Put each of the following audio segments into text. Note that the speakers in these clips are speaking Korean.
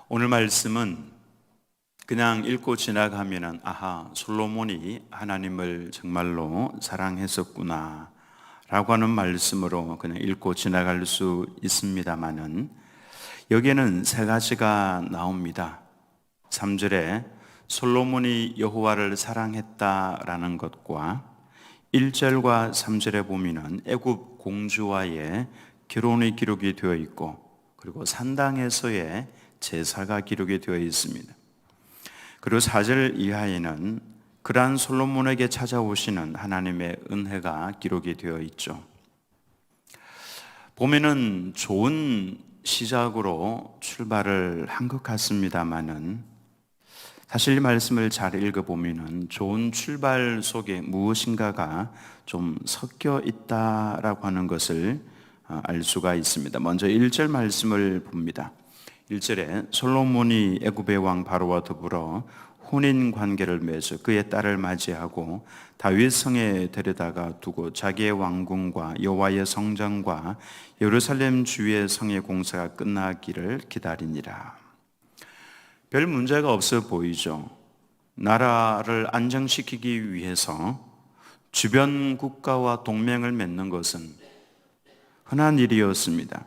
오늘 말씀은 그냥 읽고 지나가면은 솔로몬이 하나님을 정말로 사랑했었구나 라고 하는 말씀으로 그냥 읽고 지나갈 수 있습니다만은 여기에는 세 가지가 나옵니다. 3절에 솔로몬이 여호와를 사랑했다라는 것과 1절과 3절에 보면은 애굽 공주와의 결혼의 기록이 되어 있고, 그리고 산당에서의 제사가 기록이 되어 있습니다. 그리고 4절 이하에는 그러한 솔로몬에게 찾아오시는 하나님의 은혜가 기록이 되어 있죠. 보면은 좋은 시작으로 출발을 한 것 같습니다만은 사실 이 말씀을 잘 읽어보면은 좋은 출발 속에 무엇인가가 좀 섞여 있다라고 하는 것을 알 수가 있습니다. 먼저 1절 말씀을 봅니다. 1절에 솔로몬이 애굽의 왕 바로와 더불어 혼인 관계를 맺어 그의 딸을 맞이하고 다윗 성에 데려다가 두고 자기의 왕궁과 여호와의 성전과 예루살렘 주의 성의 공사가 끝나기를 기다리니라. 별 문제가 없어 보이죠. 나라를 안정시키기 위해서 주변 국가와 동맹을 맺는 것은 흔한 일이었습니다.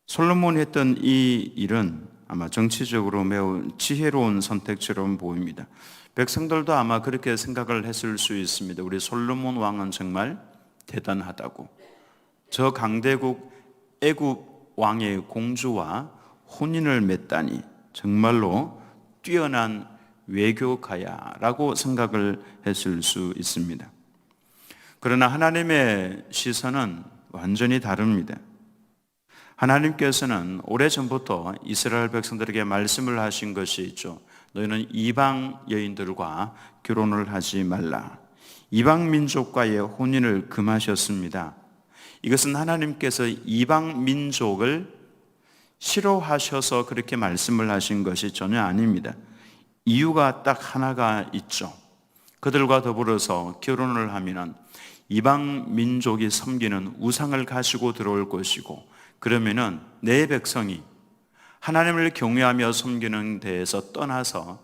솔로몬이 했던 이 일은 아마 정치적으로 매우 지혜로운 선택처럼 보입니다. 백성들도 아마 그렇게 생각을 했을 수 있습니다. 우리 솔로몬 왕은 정말 대단하다고. 저 강대국 애굽 왕의 공주와 혼인을 맺다니 정말로 뛰어난 외교가야라고 생각을 했을 수 있습니다. 그러나 하나님의 시선은 완전히 다릅니다. 하나님께서는 오래전부터 이스라엘 백성들에게 말씀을 하신 것이 있죠. 너희는 이방 여인들과 결혼을 하지 말라. 이방 민족과의 혼인을 금하셨습니다. 이것은 하나님께서 이방 민족을 싫어하셔서 그렇게 말씀을 하신 것이 전혀 아닙니다. 이유가 딱 하나가 있죠. 그들과 더불어서 결혼을 하면 이방 민족이 섬기는 우상을 가지고 들어올 것이고, 그러면은 내 백성이 하나님을 경외하며 섬기는 데에서 떠나서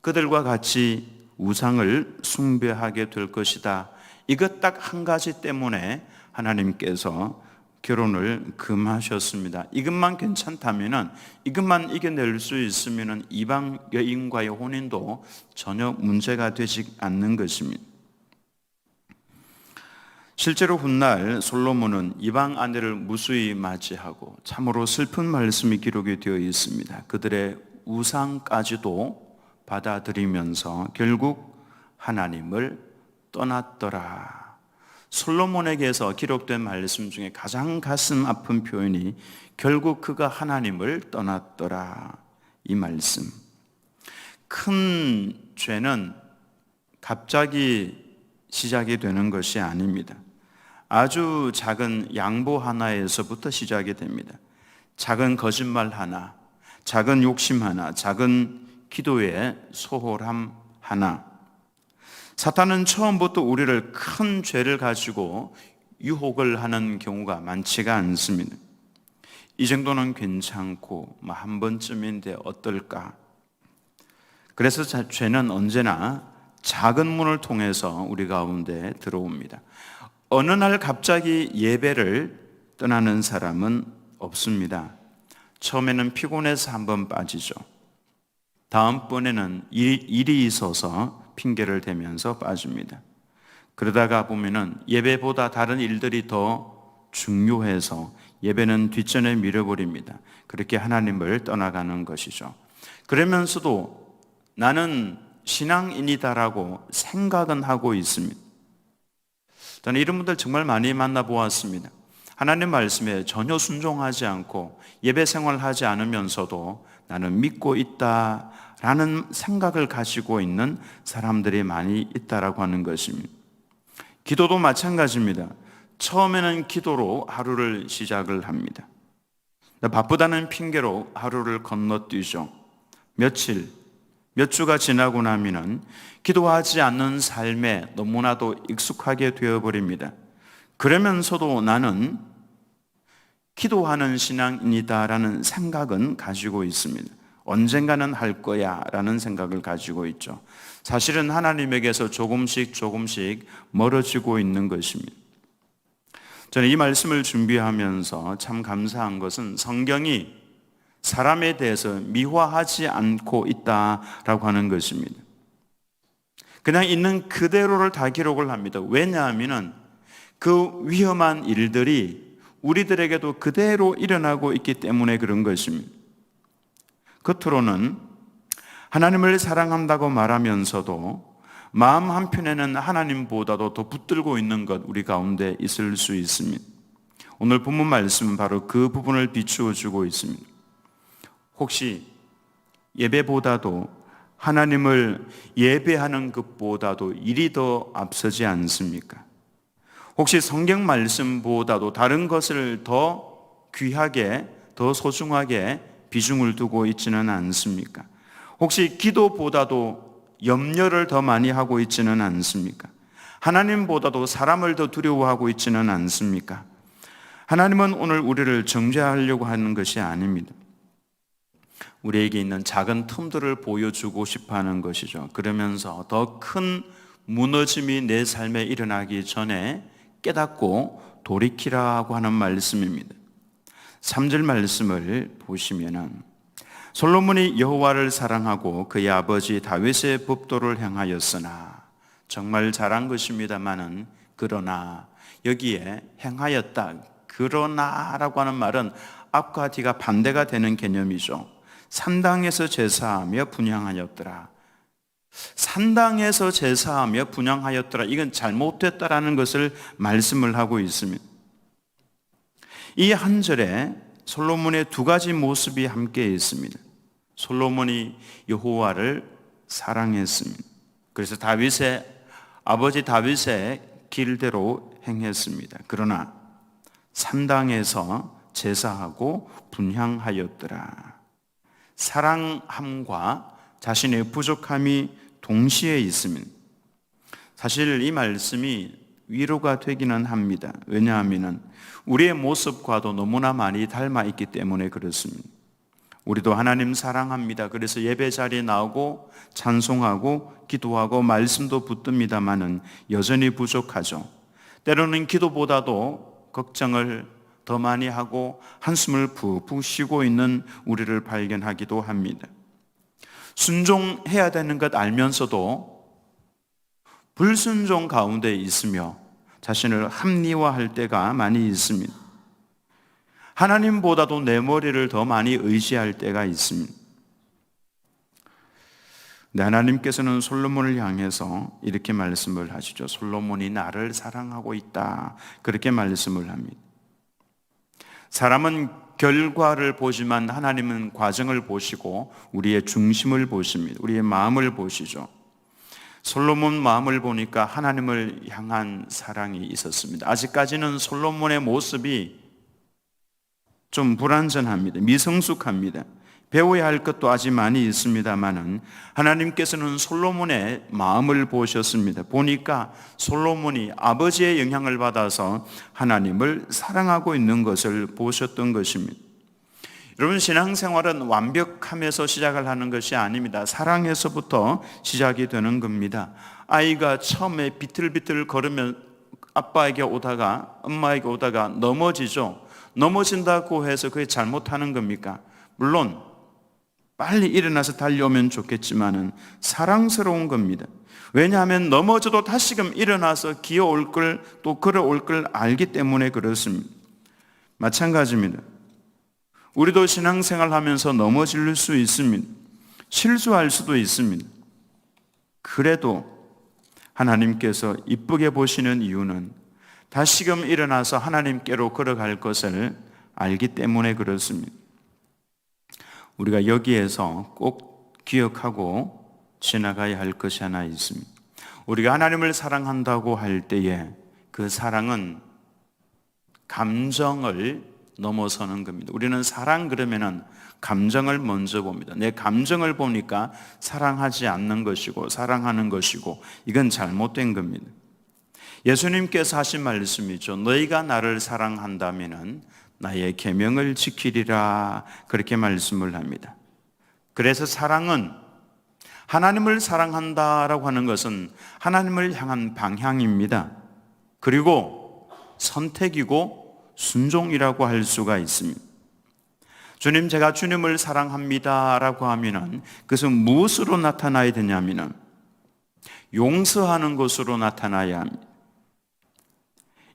그들과 같이 우상을 숭배하게 될 것이다. 이것 딱 한 가지 때문에 하나님께서 결혼을 금하셨습니다. 이것만 괜찮다면은, 이것만 이겨낼 수 있으면은 이방 여인과의 혼인도 전혀 문제가 되지 않는 것입니다. 실제로 훗날 솔로몬은 이방 아내를 무수히 맞이하고 참으로 슬픈 말씀이 기록이 되어 있습니다. 그들의 우상까지도 받아들이면서 결국 하나님을 떠났더라. 솔로몬에게서 기록된 말씀 중에 가장 가슴 아픈 표현이 결국 그가 하나님을 떠났더라, 이 말씀. 큰 죄는 갑자기 시작이 되는 것이 아닙니다. 아주 작은 양보 하나에서부터 시작이 됩니다. 작은 거짓말 하나, 작은 욕심 하나, 작은 기도의 소홀함 하나. 사탄은 처음부터 우리를 큰 죄를 가지고 유혹을 하는 경우가 많지가 않습니다. 이 정도는 괜찮고 한 번쯤인데 어떨까? 그래서 죄는 언제나 작은 문을 통해서 우리 가운데 들어옵니다. 어느 날 갑자기 예배를 떠나는 사람은 없습니다. 처음에는 피곤해서 한번 빠지죠. 다음번에는 일이 있어서 핑계를 대면서 빠집니다. 그러다가 보면은 예배보다 다른 일들이 더 중요해서 예배는 뒷전에 밀어버립니다. 그렇게 하나님을 떠나가는 것이죠. 그러면서도 나는 신앙인이다라고 생각은 하고 있습니다. 저는 이런 분들 정말 많이 만나보았습니다. 하나님 말씀에 전혀 순종하지 않고 예배 생활하지 않으면서도 나는 믿고 있다라는 생각을 가지고 있는 사람들이 많이 있다라고 하는 것입니다. 기도도 마찬가지입니다. 처음에는 기도로 하루를 시작을 합니다. 바쁘다는 핑계로 하루를 건너뛰죠. 며칠, 몇 주가 지나고 나면은 기도하지 않는 삶에 너무나도 익숙하게 되어버립니다. 그러면서도 나는 기도하는 신앙이다라는 생각은 가지고 있습니다. 언젠가는 할 거야 라는 생각을 가지고 있죠. 사실은 하나님에게서 조금씩 멀어지고 있는 것입니다. 저는 이 말씀을 준비하면서 참 감사한 것은 성경이 사람에 대해서 미화하지 않고 있다라고 하는 것입니다. 그냥 있는 그대로를 다 기록을 합니다. 왜냐하면 그 위험한 일들이 우리들에게도 그대로 일어나고 있기 때문에 그런 것입니다. 겉으로는 하나님을 사랑한다고 말하면서도 마음 한편에는 하나님보다도 더 붙들고 있는 것 우리 가운데 있을 수 있습니다. 오늘 본문 말씀은 바로 그 부분을 비추어 주고 있습니다. 혹시 예배보다도 하나님을 예배하는 것보다도 일이 더 앞서지 않습니까? 혹시 성경 말씀보다도 다른 것을 더 귀하게, 더 소중하게 비중을 두고 있지는 않습니까? 혹시 기도보다도 염려를 더 많이 하고 있지는 않습니까? 하나님보다도 사람을 더 두려워하고 있지는 않습니까? 하나님은 오늘 우리를 정죄하려고 하는 것이 아닙니다. 우리에게 있는 작은 틈들을 보여주고 싶어 하는 것이죠. 그러면서 더 큰 무너짐이 내 삶에 일어나기 전에 깨닫고 돌이키라고 하는 말씀입니다. 3절 말씀을 보시면은 솔로몬이 여호와를 사랑하고 그의 아버지 다윗의 법도를 행하였으나, 정말 잘한 것입니다마는 그러나, 여기에 행하였다, 그러나라고 하는 말은 앞과 뒤가 반대가 되는 개념이죠. 산당에서 제사하며 분향하였더라. 산당에서 제사하며 분향하였더라. 이건 잘못됐다라는 것을 말씀을 하고 있습니다. 이 한 절에 솔로몬의 두 가지 모습이 함께 있습니다. 솔로몬이 여호와를 사랑했습니다. 그래서 아버지 다윗의 길대로 행했습니다. 그러나 산당에서 제사하고 분향하였더라. 사랑함과 자신의 부족함이 동시에 있습니다. 사실 이 말씀이 위로가 되기는 합니다. 왜냐하면 우리의 모습과도 너무나 많이 닮아 있기 때문에 그렇습니다. 우리도 하나님 사랑합니다. 그래서 예배 자리에 나오고 찬송하고 기도하고 말씀도 붙듭니다마는 여전히 부족하죠. 때로는 기도보다도 걱정을 더 많이 하고 한숨을 푹푹 쉬고 있는 우리를 발견하기도 합니다. 순종해야 되는 것 알면서도 불순종 가운데 있으며 자신을 합리화할 때가 많이 있습니다. 하나님보다도 내 머리를 더 많이 의지할 때가 있습니다. 하나님께서는 솔로몬을 향해서 이렇게 말씀을 하시죠. 솔로몬이 나를 사랑하고 있다, 그렇게 말씀을 합니다. 사람은 결과를 보지만 하나님은 과정을 보시고 우리의 중심을 보십니다. 우리의 마음을 보시죠. 솔로몬 마음을 보니까 하나님을 향한 사랑이 있었습니다. 아직까지는 솔로몬의 모습이 좀 불완전합니다. 미성숙합니다. 배워야 할 것도 아직 많이 있습니다만은 하나님께서는 솔로몬의 마음을 보셨습니다. 보니까 솔로몬이 아버지의 영향을 받아서 하나님을 사랑하고 있는 것을 보셨던 것입니다. 여러분, 신앙생활은 완벽함에서 시작을 하는 것이 아닙니다. 사랑에서부터 시작이 되는 겁니다. 아이가 처음에 비틀비틀 걸으면 아빠에게 오다가 엄마에게 오다가 넘어지죠. 넘어진다고 해서 그게 잘못하는 겁니까? 물론 빨리 일어나서 달려오면 좋겠지만은 사랑스러운 겁니다. 왜냐하면 넘어져도 다시금 일어나서 기어올 걸, 또 걸어올 걸 알기 때문에 그렇습니다. 마찬가지입니다. 우리도 신앙생활 하면서 넘어질 수 있습니다. 실수할 수도 있습니다. 그래도 하나님께서 이쁘게 보시는 이유는 다시금 일어나서 하나님께로 걸어갈 것을 알기 때문에 그렇습니다. 우리가 여기에서 꼭 기억하고 지나가야 할 것이 하나 있습니다. 우리가 하나님을 사랑한다고 할 때에 그 사랑은 감정을 넘어서는 겁니다. 우리는 사랑 그러면은 감정을 먼저 봅니다. 내 감정을 보니까 사랑하지 않는 것이고 사랑하는 것이고, 이건 잘못된 겁니다. 예수님께서 하신 말씀이죠. 너희가 나를 사랑한다면은 나의 계명을 지키리라 그렇게 말씀을 합니다. 그래서 사랑은 하나님을 사랑한다라고 하는 것은 하나님을 향한 방향입니다. 그리고 선택이고 순종이라고 할 수가 있습니다. 주님, 제가 주님을 사랑합니다라고 하면은 그것은 무엇으로 나타나야 되냐면은 용서하는 것으로 나타나야 합니다.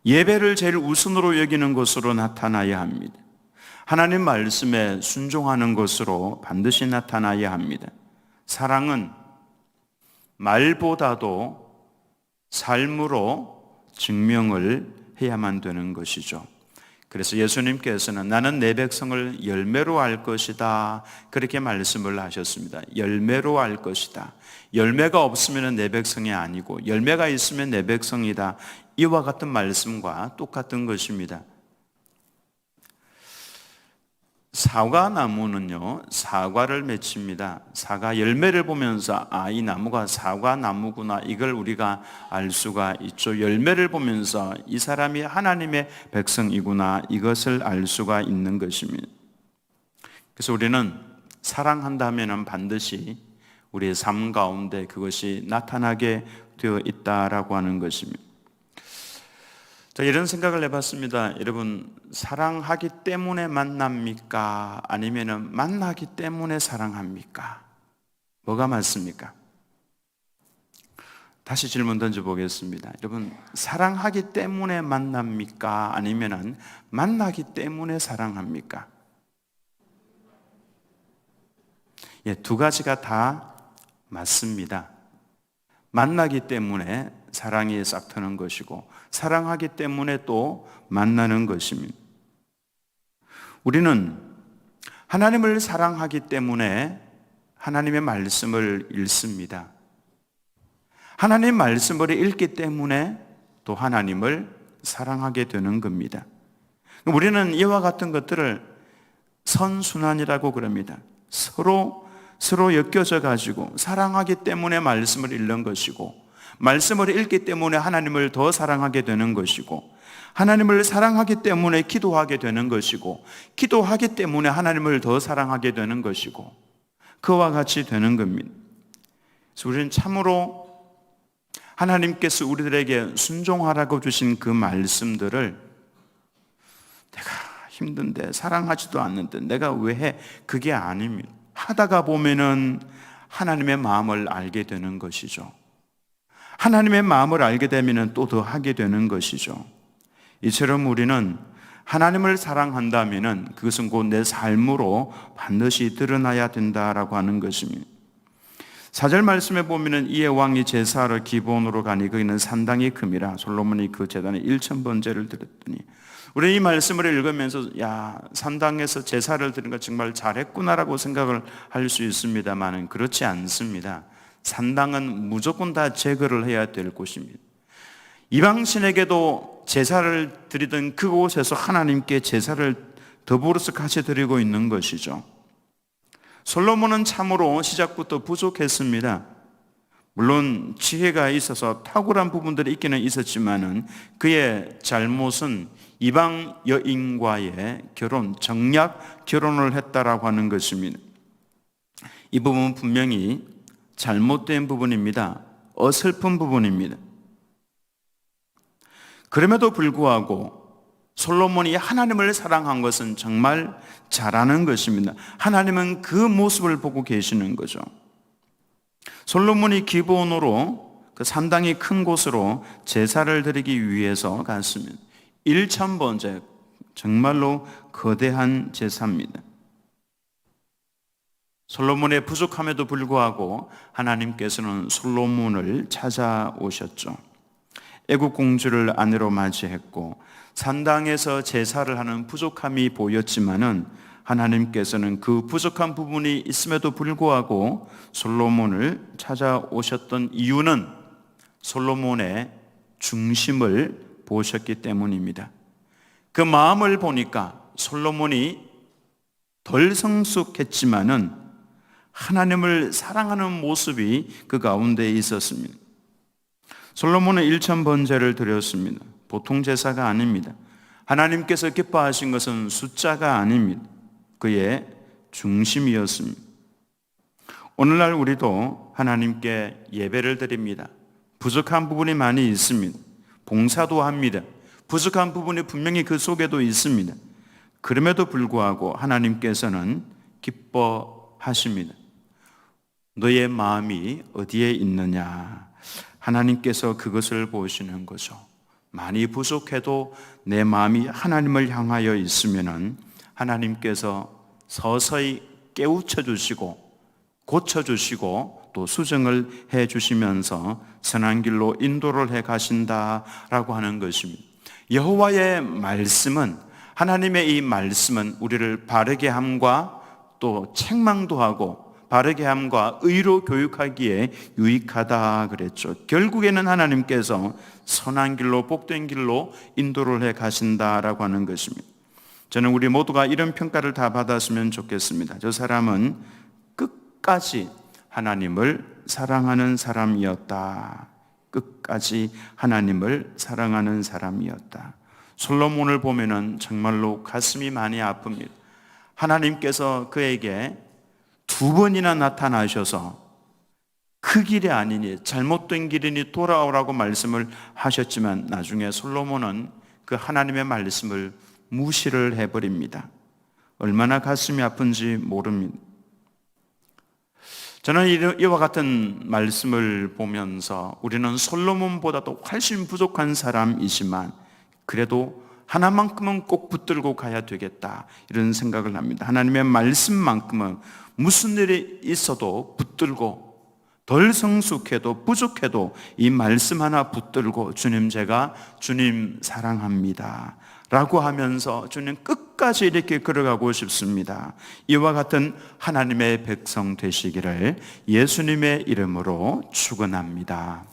예배를 제일 우선으로 여기는 것으로 나타나야 합니다. 하나님 말씀에 순종하는 것으로 반드시 나타나야 합니다. 사랑은 말보다도 삶으로 증명을 해야만 되는 것이죠. 그래서 예수님께서는 나는 내 백성을 열매로 알 것이다 그렇게 말씀을 하셨습니다. 열매로 알 것이다. 열매가 없으면 내 백성이 아니고 열매가 있으면 내 백성이다. 이와 같은 말씀과 똑같은 것입니다. 사과나무는요, 사과를 맺힙니다. 사과 열매를 보면서 이 나무가 사과나무구나 이걸 우리가 알 수가 있죠. 열매를 보면서 이 사람이 하나님의 백성이구나 이것을 알 수가 있는 것입니다. 그래서 우리는 사랑한다면 반드시 우리의 삶 가운데 그것이 나타나게 되어 있다라고 하는 것입니다. 자, 이런 생각을 해봤습니다. 여러분, 사랑하기 때문에 만납니까? 아니면 만나기 때문에 사랑합니까? 뭐가 맞습니까? 다시 질문 던져보겠습니다. 여러분, 사랑하기 때문에 만납니까? 아니면 만나기 때문에 사랑합니까? 두 가지가 다 맞습니다. 만나기 때문에 사랑이 싹 트는 것이고 사랑하기 때문에 또 만나는 것입니다. 우리는 하나님을 사랑하기 때문에 하나님의 말씀을 읽습니다. 하나님의 말씀을 읽기 때문에 또 하나님을 사랑하게 되는 겁니다. 우리는 이와 같은 것들을 선순환이라고 그럽니다. 서로 엮여져 가지고 사랑하기 때문에 말씀을 읽는 것이고 말씀을 읽기 때문에 하나님을 더 사랑하게 되는 것이고 하나님을 사랑하기 때문에 기도하게 되는 것이고 기도하기 때문에 하나님을 더 사랑하게 되는 것이고 그와 같이 되는 겁니다. 그래서 우리는 참으로 하나님께서 우리들에게 순종하라고 주신 그 말씀들을 내가 힘든데 사랑하지도 않는데 내가 왜 해? 그게 아닙니다. 하다가 보면은 하나님의 마음을 알게 되는 것이죠. 하나님의 마음을 알게 되면 또 더 하게 되는 것이죠. 이처럼 우리는 하나님을 사랑한다면 그것은 곧 내 삶으로 반드시 드러나야 된다라고 하는 것입니다. 4절 말씀에 보면 이에 왕이 제사를 기본으로 가니 거기는 산당이 큼이라 솔로몬이 그 제단에 1000번제를 드렸더니 우리 이 말씀을 읽으면서 산당에서 제사를 드리는 거 정말 잘했구나라고 생각을 할 수 있습니다만 그렇지 않습니다. 산당은 무조건 다 제거를 해야 될 곳입니다. 이방신에게도 제사를 드리던 그곳에서 하나님께 제사를 더불어서 같이 드리고 있는 것이죠. 솔로몬은 참으로 시작부터 부족했습니다. 물론 지혜가 있어서 탁월한 부분들이 있기는 있었지만은 그의 잘못은 이방 여인과의 정략 결혼을 했다라고 하는 것입니다. 이 부분은 분명히 잘못된 부분입니다. 어설픈 부분입니다. 그럼에도 불구하고 솔로몬이 하나님을 사랑한 것은 정말 잘하는 것입니다. 하나님은 그 모습을 보고 계시는 거죠. 솔로몬이 기본으로 그 산당이 큰 곳으로 제사를 드리기 위해서 갔습니다. 1000번째 정말로 거대한 제사입니다. 솔로몬의 부족함에도 불구하고 하나님께서는 솔로몬을 찾아오셨죠. 애국 공주를 아내로 맞이했고 산당에서 제사를 하는 부족함이 보였지만은 하나님께서는 그 부족한 부분이 있음에도 불구하고 솔로몬을 찾아오셨던 이유는 솔로몬의 중심을 보셨기 때문입니다. 그 마음을 보니까 솔로몬이 덜 성숙했지만은 하나님을 사랑하는 모습이 그 가운데 있었습니다. 솔로몬은 1000번제를 드렸습니다. 보통 제사가 아닙니다. 하나님께서 기뻐하신 것은 숫자가 아닙니다. 그의 중심이었습니다. 오늘날 우리도 하나님께 예배를 드립니다. 부족한 부분이 많이 있습니다. 봉사도 합니다. 부족한 부분이 분명히 그 속에도 있습니다. 그럼에도 불구하고 하나님께서는 기뻐하십니다. 너의 마음이 어디에 있느냐? 하나님께서 그것을 보시는 거죠. 많이 부족해도 내 마음이 하나님을 향하여 있으면은 하나님께서 서서히 깨우쳐 주시고 고쳐 주시고 또 수정을 해 주시면서 선한 길로 인도를 해 가신다라고 하는 것입니다. 여호와의 말씀은, 하나님의 이 말씀은 우리를 바르게 함과 또 책망도 하고 바르게 함과 의로 교육하기에 유익하다 그랬죠. 결국에는 하나님께서 선한 길로 복된 길로 인도를 해 가신다라고 하는 것입니다. 저는 우리 모두가 이런 평가를 다 받았으면 좋겠습니다. 저 사람은 끝까지 하나님을 사랑하는 사람이었다. 끝까지 하나님을 사랑하는 사람이었다. 솔로몬을 보면은 정말로 가슴이 많이 아픕니다. 하나님께서 그에게 2번이나 나타나셔서 그 길이 아니니 잘못된 길이니 돌아오라고 말씀을 하셨지만 나중에 솔로몬은 그 하나님의 말씀을 무시를 해버립니다. 얼마나 가슴이 아픈지 모릅니다. 저는 이와 같은 말씀을 보면서 우리는 솔로몬보다도 훨씬 부족한 사람이지만 그래도 하나만큼은 꼭 붙들고 가야 되겠다, 이런 생각을 합니다. 하나님의 말씀만큼은 무슨 일이 있어도 붙들고, 덜 성숙해도 부족해도 이 말씀 하나 붙들고 주님, 제가 주님 사랑합니다 라고 하면서 주님 끝까지 이렇게 걸어가고 싶습니다. 이와 같은 하나님의 백성 되시기를 예수님의 이름으로 축원합니다.